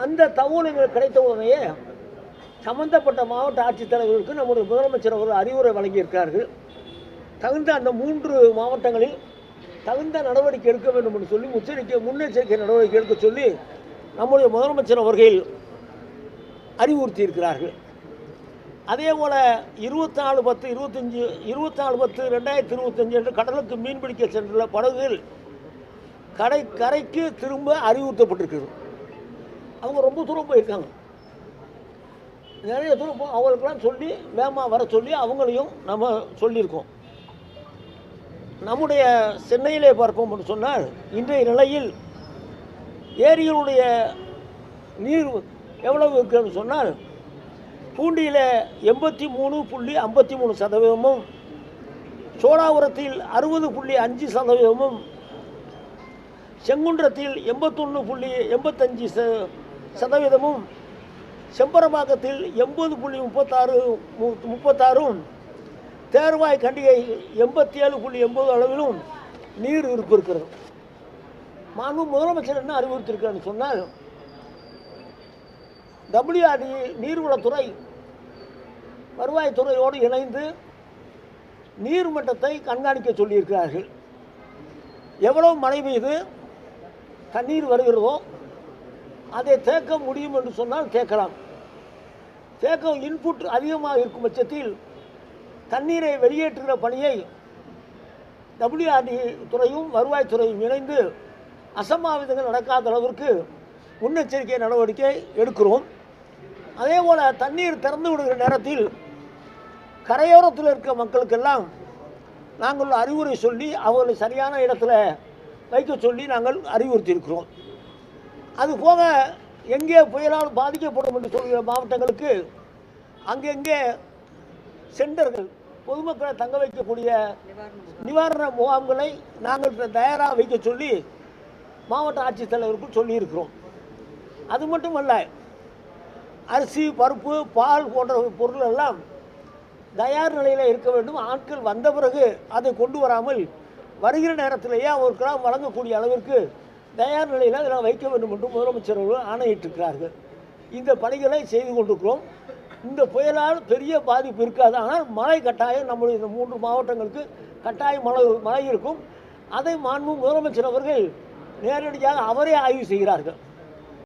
அந்த தகவல்கள் கிடைத்த உடனேயே சம்பந்தப்பட்ட மாவட்ட ஆட்சித்தலைவர்களுக்கு நம்முடைய முதலமைச்சர் அவர்கள் அறிவுரை வழங்கியிருக்கிறார்கள். தகுந்த அந்த 3 மாவட்டங்களில் தகுந்த நடவடிக்கை எடுக்க வேண்டும் என்று சொல்லி முன்னெச்சரிக்கை நடவடிக்கை எடுக்க சொல்லி நம்முடைய முதலமைச்சர் அவர்கள் அறிவுறுத்தியிருக்கிறார்கள். அதே போல் 24/10/2025 என்று கடலுக்கு மீன்பிடிக்க சென்றுள்ள படகுகள் கரைக்கு திரும்ப அறிவுறுத்தப்பட்டிருக்கிறது. அவங்க ரொம்ப தூரம் போயிருக்காங்க, நிறைய தூரம் அவங்களுக்கெல்லாம் சொல்லி வேகமாக வர சொல்லி அவங்களையும் நம்ம சொல்லியிருக்கோம். நம்முடைய சென்னையிலே பார்ப்போம் என்று சொன்னால் இன்றைய நிலையில் ஏரிகளுடைய நீர் எவ்வளவு இருக்குன்னு சொன்னால் பூண்டியில் 83.53%, சோழாபுரத்தில் 60.5%, செங்குன்றத்தில் 81.85%, செம்பரம்பாக்கத்தில் 80.36, தேர்வாய் கண்டிகை 87.80 அளவிலும் நீர் இருப்பு இருக்கிறது. மாண்பு முதலமைச்சர் என்ன அறிவுறுத்தியிருக்கிறான்னு சொன்னால், WRD நீர்வளத்துறை வருவாய்த்துறையோடு இணைந்து நீர்மட்டத்தை கண்காணிக்க சொல்லியிருக்கிறார்கள். எவ்வளவு மழை பெய்து தண்ணீர் வருகிறதோ அதை தேக்க முடியும் என்று சொன்னால் தேக்கலாம். தேக்கம் இன்புட் அதிகமாக இருக்கும் பட்சத்தில் தண்ணீரை வெளியேற்றுகிற பணியை WRD துறையும் வருவாய்த்துறையும் இணைந்து அசம்பாவிதங்கள் நடக்காத அளவிற்கு முன்னெச்சரிக்கை நடவடிக்கை எடுக்கிறோம். அதே போல் தண்ணீர் திறந்து விடுகிற நேரத்தில் கரையோரத்தில் இருக்கிற மக்களுக்கெல்லாம் நாங்கள் அறிவுரை சொல்லி அவர்களை சரியான இடத்துல வைக்க சொல்லி நாங்கள் அறிவுறுத்தியிருக்கிறோம். அதுபோக எங்கே புயலால் பாதிக்கப்படும் என்று சொல்கிற மாவட்டங்களுக்கு அங்கெங்கே சென்டர்கள் பொதுமக்களை தங்க வைக்கக்கூடிய நிவாரண முகாம்களை நாங்கள் தயாராக வைக்க சொல்லி மாவட்ட ஆட்சித்தலைவருக்கும் சொல்லியிருக்கிறோம். அது மட்டுமல்ல, அரிசி, பருப்பு, பால் போன்ற பொருள் எல்லாம் தயார் நிலையில் இருக்க வேண்டும். ஆட்கள் வந்த பிறகு அதை கொண்டு வராமல் வருகிற நேரத்திலேயே அவர்களுக்கெல்லாம் வழங்கக்கூடிய அளவிற்கு தயார் நிலையில் அதெல்லாம் வைக்க வேண்டும் என்று முதலமைச்சர் அவர்கள் ஆணையிட்டிருக்கிறார்கள். இந்த பணிகளை செய்து கொண்டிருக்கிறோம். இந்த புயலால் பெரிய பாதிப்பு இருக்காது. ஆனால் மழை கட்டாயம் நம்முடைய இந்த 3 மாவட்டங்களுக்கு கட்டாயம் மழை இருக்கும். அதை மாண்பு முதலமைச்சர் அவர்கள் நேரடியாக அவரே ஆய்வு செய்கிறார்கள்.